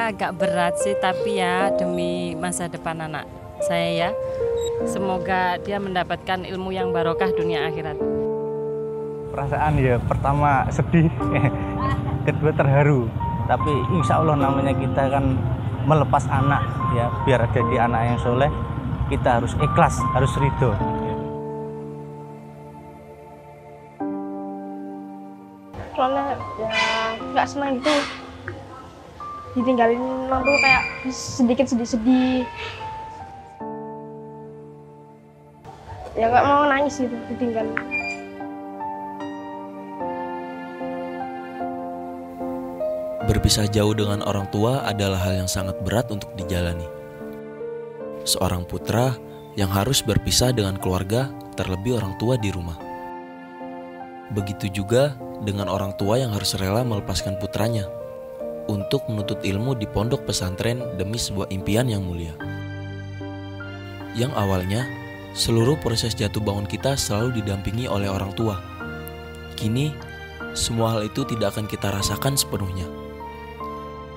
ya agak berat sih, tapi ya demi masa depan anak saya ya. Semoga dia mendapatkan ilmu yang barokah dunia akhirat. Perasaan ya pertama sedih, kedua terharu. Tapi insya Allah namanya kita kan melepas anak ya, biar jadi anak yang soleh, kita harus ikhlas, harus ridho. Soalnya ya nggak senang gitu, ditinggalin orang tua kayak sedikit sedih-sedih. Ya nggak mau nangis gitu ditinggal. Berpisah jauh dengan orang tua adalah hal yang sangat berat untuk dijalani. Seorang putra yang harus berpisah dengan keluarga, terlebih orang tua di rumah. Begitu juga dengan orang tua yang harus rela melepaskan putranya untuk menuntut ilmu di pondok pesantren demi sebuah impian yang mulia. Yang awalnya, seluruh proses jatuh bangun kita selalu didampingi oleh orang tua. Kini, semua hal itu tidak akan kita rasakan sepenuhnya.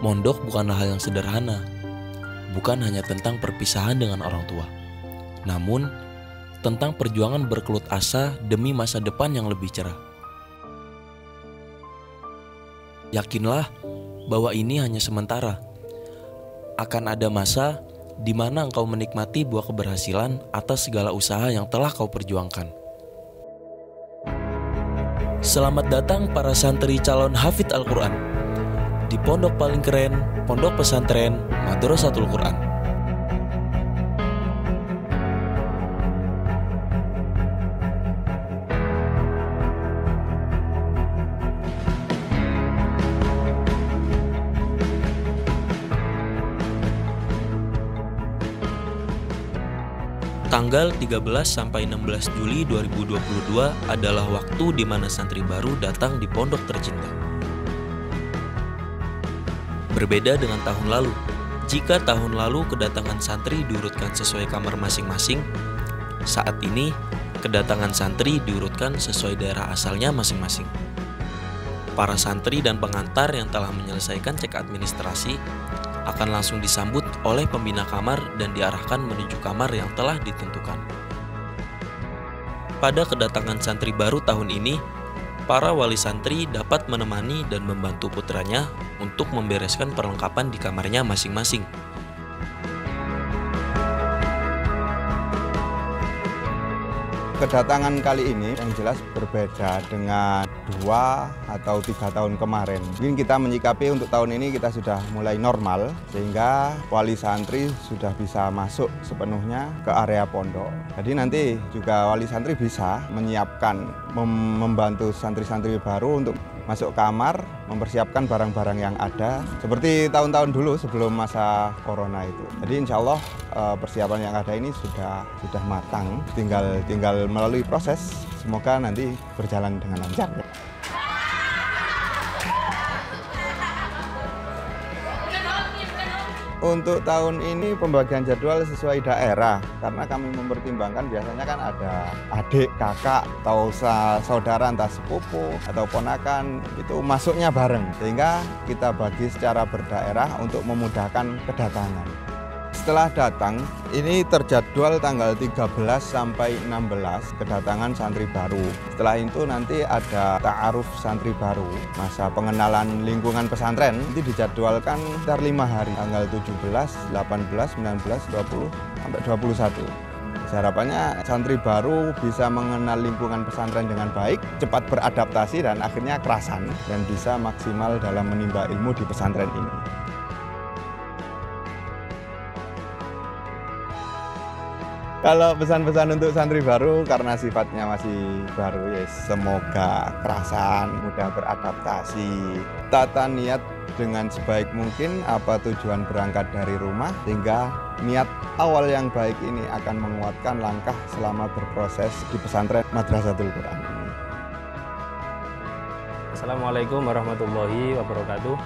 Mondok bukanlah hal yang sederhana, bukan hanya tentang perpisahan dengan orang tua, namun tentang perjuangan berkelut asa demi masa depan yang lebih cerah. Yakinlah bahwa ini hanya sementara. Akan ada masa di mana engkau menikmati buah keberhasilan atas segala usaha yang telah kau perjuangkan. Selamat datang para santri calon hafidz Al-Quran di pondok paling keren, Pondok Pesantren Madrasatul Quran. Tanggal 13 sampai 16 Juli 2022 adalah waktu di mana santri baru datang di pondok tercinta. Berbeda dengan tahun lalu, jika tahun lalu kedatangan santri diurutkan sesuai kamar masing-masing, saat ini kedatangan santri diurutkan sesuai daerah asalnya masing-masing. Para santri dan pengantar yang telah menyelesaikan cek administrasi akan langsung disambut oleh pembina kamar dan diarahkan menuju kamar yang telah ditentukan. Pada kedatangan santri baru tahun ini, para wali santri dapat menemani dan membantu putranya untuk membereskan perlengkapan di kamarnya masing-masing. Kedatangan kali ini yang jelas berbeda dengan 2 atau 3 tahun kemarin. Mungkin kita menyikapi untuk tahun ini kita sudah mulai normal, sehingga wali santri sudah bisa masuk sepenuhnya ke area pondok. Jadi nanti juga wali santri bisa menyiapkan, membantu santri-santri baru untuk masuk kamar, mempersiapkan barang-barang yang ada seperti tahun-tahun dulu sebelum masa corona itu. Jadi insya Allah persiapan yang ada ini sudah matang, tinggal melalui proses. Semoga nanti berjalan dengan lancar. Untuk tahun ini pembagian jadwal sesuai daerah, karena kami mempertimbangkan biasanya kan ada adik, kakak, atau saudara entah sepupu atau ponakan itu masuknya bareng, sehingga kita bagi secara berdaerah untuk memudahkan kedatangan. Setelah datang, ini terjadwal tanggal 13 sampai 16 kedatangan santri baru. Setelah itu nanti ada ta'aruf santri baru, masa pengenalan lingkungan pesantren. Nanti dijadwalkan sekitar 5 hari, tanggal 17, 18, 19, 20, sampai 21. Harapannya santri baru bisa mengenal lingkungan pesantren dengan baik, cepat beradaptasi dan akhirnya kerasan dan bisa maksimal dalam menimba ilmu di pesantren ini. Kalau pesan-pesan untuk santri baru, karena sifatnya masih baru, ya semoga kerasan, mudah beradaptasi, tata niat dengan sebaik mungkin apa tujuan berangkat dari rumah, sehingga niat awal yang baik ini akan menguatkan langkah selama berproses di pesantren Madrasatul Quran. Assalamualaikum warahmatullahi wabarakatuh.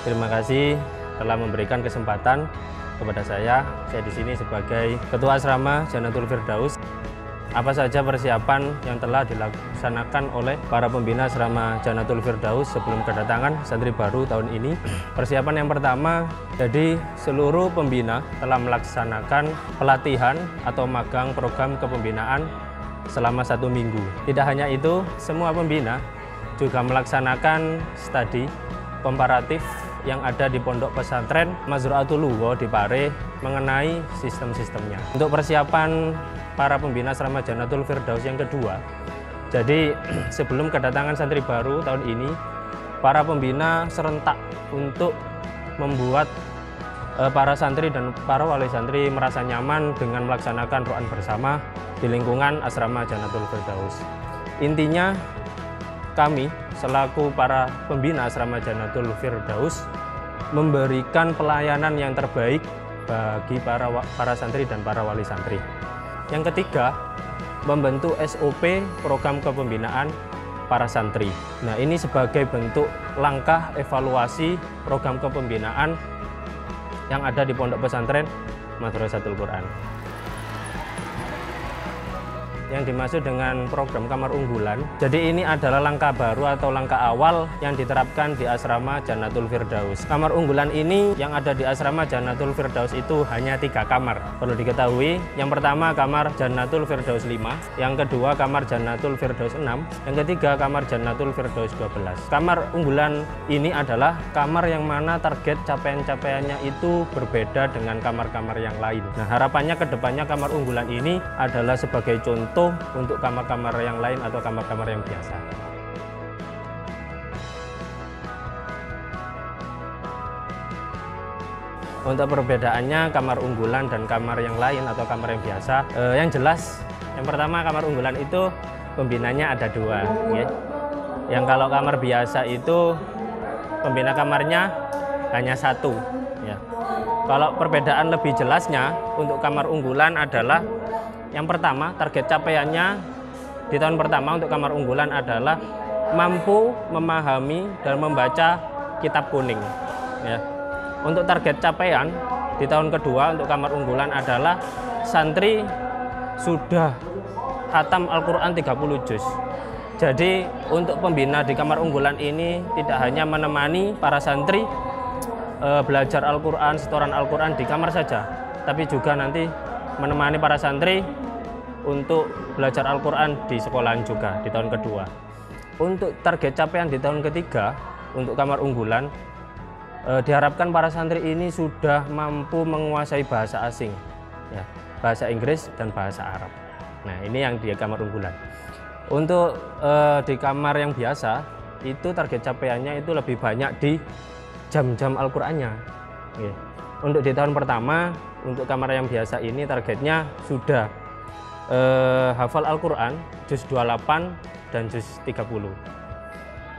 Terima kasih telah memberikan kesempatan kepada saya di sini sebagai Ketua Asrama Jannatul Firdaus. apa saja persiapan yang telah dilaksanakan oleh para pembina asrama Jannatul Firdaus sebelum kedatangan santri baru tahun ini. Persiapan yang pertama, jadi seluruh pembina telah melaksanakan pelatihan atau magang program kepembinaan selama 1 minggu. Tidak hanya itu, semua pembina juga melaksanakan studi komparatif yang ada di Pondok Pesantren Mazra'atul Luwo di Pare mengenai sistem-sistemnya. Untuk persiapan para pembina asrama Jannatul Firdaus yang kedua, jadi sebelum kedatangan santri baru tahun ini, para pembina serentak untuk membuat para santri dan para wali santri merasa nyaman dengan melaksanakan ro'an bersama di lingkungan asrama Jannatul Firdaus. Intinya, kami selaku para pembina asrama Jannatul Firdaus memberikan pelayanan yang terbaik bagi para santri dan para wali santri. Yang ketiga, membentuk SOP program kepembinaan para santri. Nah, ini sebagai bentuk langkah evaluasi program kepembinaan yang ada di Pondok Pesantren Madrasatul Quran. Yang dimaksud dengan program kamar unggulan, jadi ini adalah langkah baru atau langkah awal yang diterapkan di asrama Jannatul Firdaus. Kamar unggulan ini yang ada di asrama Jannatul Firdaus itu hanya 3 kamar. Perlu diketahui, yang pertama kamar Jannatul Firdaus 5, yang kedua kamar Jannatul Firdaus 6, yang ketiga kamar Jannatul Firdaus 12. Kamar unggulan ini adalah kamar yang mana target capaian-capaiannya itu berbeda dengan kamar-kamar yang lain. Nah, harapannya ke depannya kamar unggulan ini adalah sebagai contoh untuk kamar-kamar yang lain atau kamar-kamar yang biasa. Untuk perbedaannya kamar unggulan dan kamar yang lain atau kamar yang biasa, yang jelas yang pertama kamar unggulan itu pembinanya ada 2 ya. Yang kalau kamar biasa itu pembina kamarnya hanya 1 ya. Kalau perbedaan lebih jelasnya untuk kamar unggulan adalah yang pertama, target capaiannya di tahun pertama untuk kamar unggulan adalah mampu memahami dan membaca kitab kuning. Ya. Untuk target capaian di tahun kedua untuk kamar unggulan adalah santri sudah khatam Al-Quran 30 juz. Jadi untuk pembina di kamar unggulan ini tidak hanya menemani para santri belajar Al-Quran, setoran Al-Quran di kamar saja, tapi juga nanti menemani para santri untuk belajar Al-Quran di sekolahan juga di tahun kedua. Untuk target capaian di tahun ketiga untuk kamar unggulan, diharapkan para santri ini sudah mampu menguasai bahasa asing, ya, bahasa Inggris dan bahasa Arab. Nah, ini yang di kamar unggulan. Untuk di kamar yang biasa, itu target capaiannya itu lebih banyak di jam-jam Al-Qurannya. Ya. Untuk di tahun pertama, untuk kamar yang biasa ini targetnya sudah hafal Al-Quran, juz 28 dan juz 30.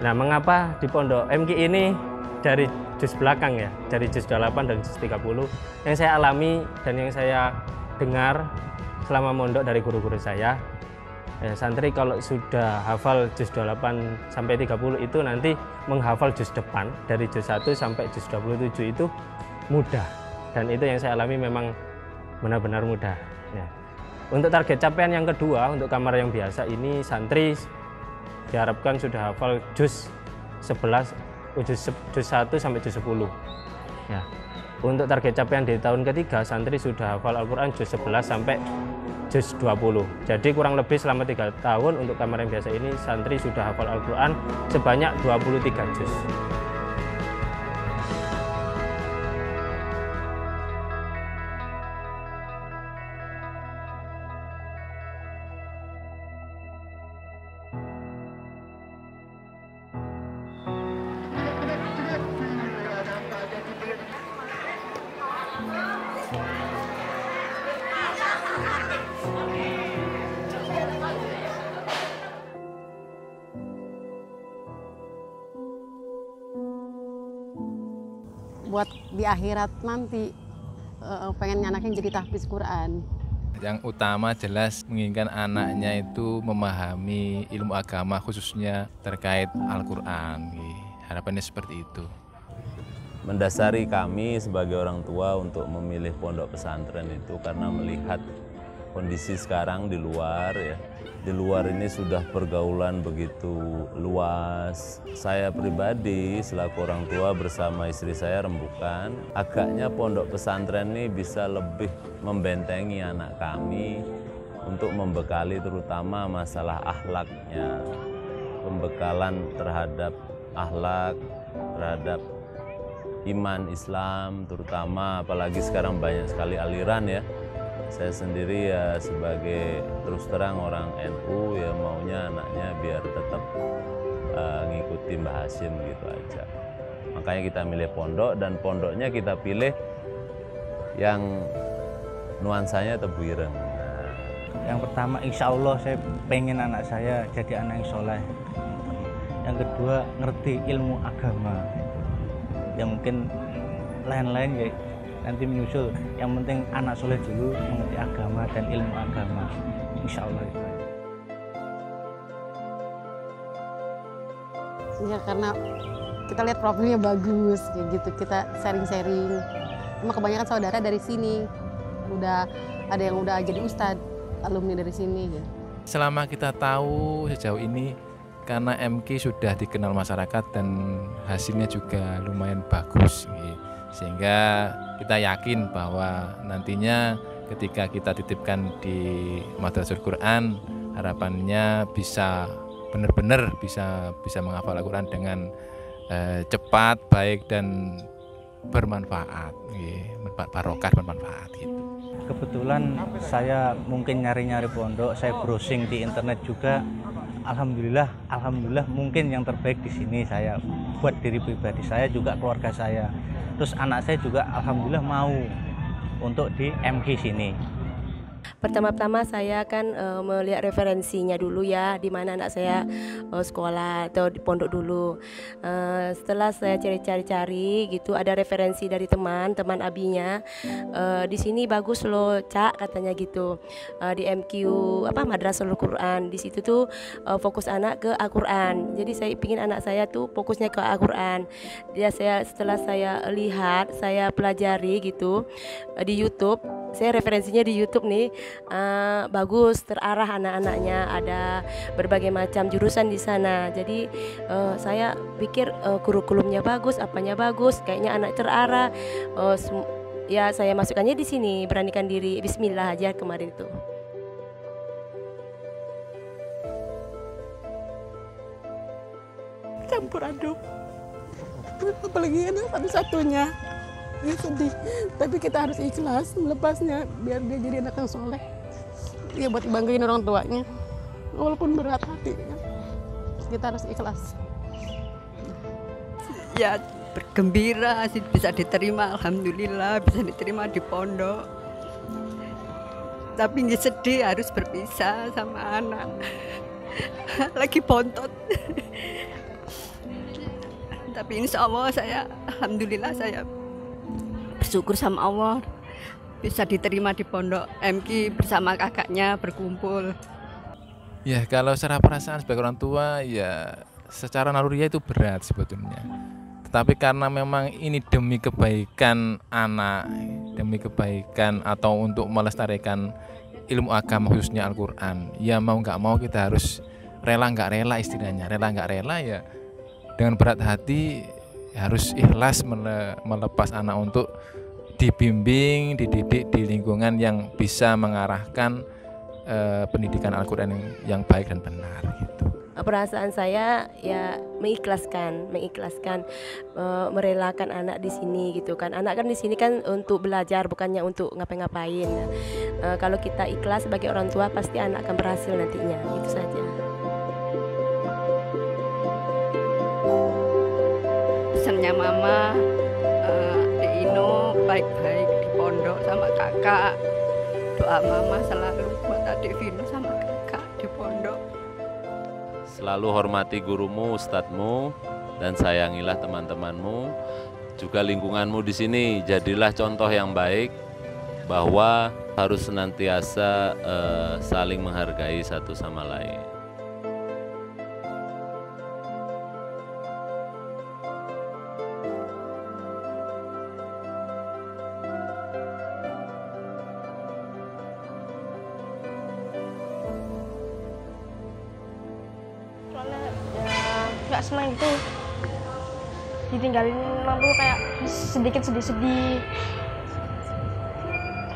Nah, mengapa di Pondok MQ ini dari juz belakang ya, dari juz 28 dan juz 30, yang saya alami dan yang saya dengar selama mondok dari guru-guru saya, santri kalau sudah hafal juz 28 sampai 30 itu nanti menghafal juz depan dari juz 1 sampai juz 27 itu mudah. Dan itu yang saya alami memang benar-benar mudah. Ya. Untuk target capaian yang kedua, untuk kamar yang biasa ini santri diharapkan sudah hafal juz 11, juz 1 sampai juz 10. Ya. Untuk target capaian di tahun ketiga, santri sudah hafal Al-Quran juz 11 sampai juz 20. Jadi kurang lebih selama 3 tahun untuk kamar yang biasa ini santri sudah hafal Al-Quran sebanyak 23 juz. Buat di akhirat nanti pengen anaknya jadi tahfiz Quran. Yang utama jelas menginginkan anaknya itu memahami ilmu agama khususnya terkait Al-Quran. Harapannya seperti itu. Mendasari kami sebagai orang tua untuk memilih pondok pesantren itu karena melihat kondisi sekarang di luar ya. Di luar ini sudah pergaulan begitu luas. Saya pribadi selaku orang tua bersama istri saya rembukan, agaknya pondok pesantren ini bisa lebih membentengi anak kami untuk membekali terutama masalah akhlaknya. Pembekalan terhadap akhlak, terhadap iman Islam terutama, apalagi sekarang banyak sekali aliran ya. Saya sendiri ya sebagai terus terang orang NU ya maunya anaknya biar tetap ngikuti Mbah Hashim gitu aja. Makanya kita milih pondok dan pondoknya kita pilih yang nuansanya Tebu Ireng. Yang pertama insya Allah saya pengen anak saya jadi anak yang soleh. Yang kedua ngerti ilmu agama. Yang mungkin lain-lain ya nanti menyusul, yang penting anak soleh dulu mengerti agama dan ilmu agama, insya Allah itu. Ya karena kita lihat profilnya bagus kayak gitu, kita sharing-sharing. Cuma kebanyakan saudara dari sini, udah ada yang udah jadi ustadz, alumni dari sini. Gitu. Selama kita tahu sejauh ini, karena MK sudah dikenal masyarakat dan hasilnya juga lumayan bagus, sehingga kita yakin bahwa nantinya ketika kita titipkan di Madrasatul Quran, harapannya bisa benar-benar bisa menghafal Al-Quran dengan cepat, baik dan bermanfaat, barokah bermanfaat gitu. Kebetulan saya mungkin nyari-nyari pondok, saya browsing di internet juga. Alhamdulillah mungkin yang terbaik di sini saya buat diri pribadi saya juga keluarga saya. Terus anak saya juga alhamdulillah mau untuk di MK sini. Pertama-tama saya kan melihat referensinya dulu ya, di mana anak saya sekolah atau di pondok dulu. Setelah saya cari-cari gitu, ada referensi dari teman abinya. Di sini bagus loh, Cak, katanya gitu. Di MQ Madrasatul Quran. Di situ tuh fokus anak ke Al-Quran. Jadi saya ingin anak saya tuh fokusnya ke Al-Quran. Setelah saya lihat, saya pelajari gitu di YouTube. Saya referensinya di YouTube nih, bagus, terarah anak-anaknya, ada berbagai macam jurusan di sana. Jadi saya pikir kurikulumnya bagus, apanya bagus, kayaknya anak terarah. Ya saya masukkannya di sini, beranikan diri, Bismillah aja kemarin itu. Campur aduk, apalagi anak satu-satunya. Ya sedih, tapi kita harus ikhlas melepasnya biar dia jadi anak yang soleh. Ya buat banggain orang tuanya, walaupun berat hati ya. Kita harus ikhlas. Ya bergembira bisa diterima, alhamdulillah bisa diterima di pondok. Tapi nggak sedih harus berpisah sama anak. Lagi bontot. Tapi insya Allah saya, alhamdulillah saya bersyukur sama Allah bisa diterima di pondok MK bersama kakaknya berkumpul. Ya kalau secara perasaan sebagai orang tua ya secara naluriah itu berat sebetulnya. Tetapi karena memang ini demi kebaikan anak, demi kebaikan atau untuk melestarikan ilmu agama khususnya Al-Quran, ya mau nggak mau kita harus rela nggak rela istilahnya, rela nggak rela ya dengan berat hati harus ikhlas melepas anak untuk dibimbing, dididik di lingkungan yang bisa mengarahkan pendidikan Al-Quran yang baik dan benar gitu. Perasaan saya ya mengikhlaskan, merelakan anak di sini gitu kan. Anak kan di sini kan untuk belajar bukannya untuk ngapain-ngapain. Kalau kita ikhlas sebagai orang tua pasti anak akan berhasil nantinya, itu saja. Pesannya mama, Dek Ino baik-baik di pondok sama kakak. Doa mama selalu buat adik Vino sama kakak di pondok. Selalu hormati gurumu, ustadzmu, dan sayangilah teman-temanmu, juga lingkunganmu di sini. Jadilah contoh yang baik bahwa harus senantiasa saling menghargai satu sama lain. nggak senang itu. Ditinggalin orang tua kayak sedikit sedih-sedih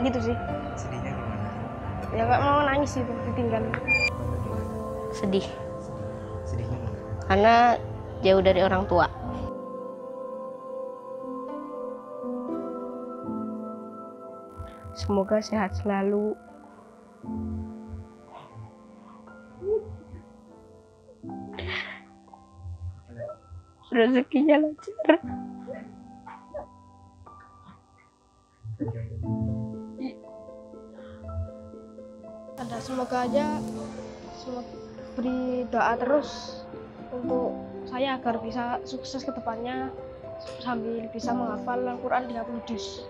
gitu sih. Sedihnya gimana? Ya nggak mau nangis itu ditinggalin. Sedih Sedihnya gimana? karena jauh dari orang tua. Semoga sehat selalu. Rezekinya lancar. Ada semoga aja beri doa terus untuk saya agar bisa sukses ke depannya sambil bisa menghafal Al-Quran 30 juz.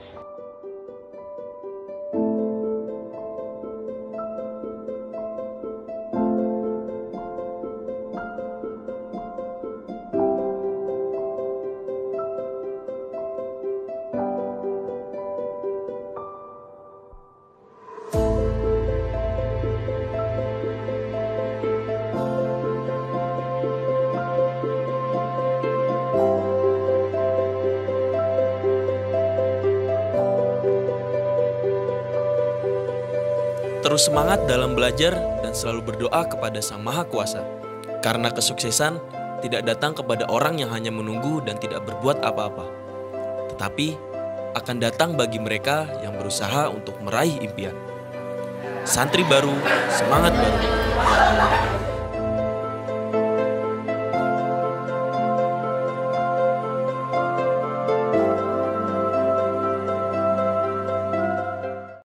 Terus semangat dalam belajar dan selalu berdoa kepada Sang Maha Kuasa. Karena kesuksesan tidak datang kepada orang yang hanya menunggu dan tidak berbuat apa-apa, tetapi akan datang bagi mereka yang berusaha untuk meraih impian. Santri baru, semangat baru.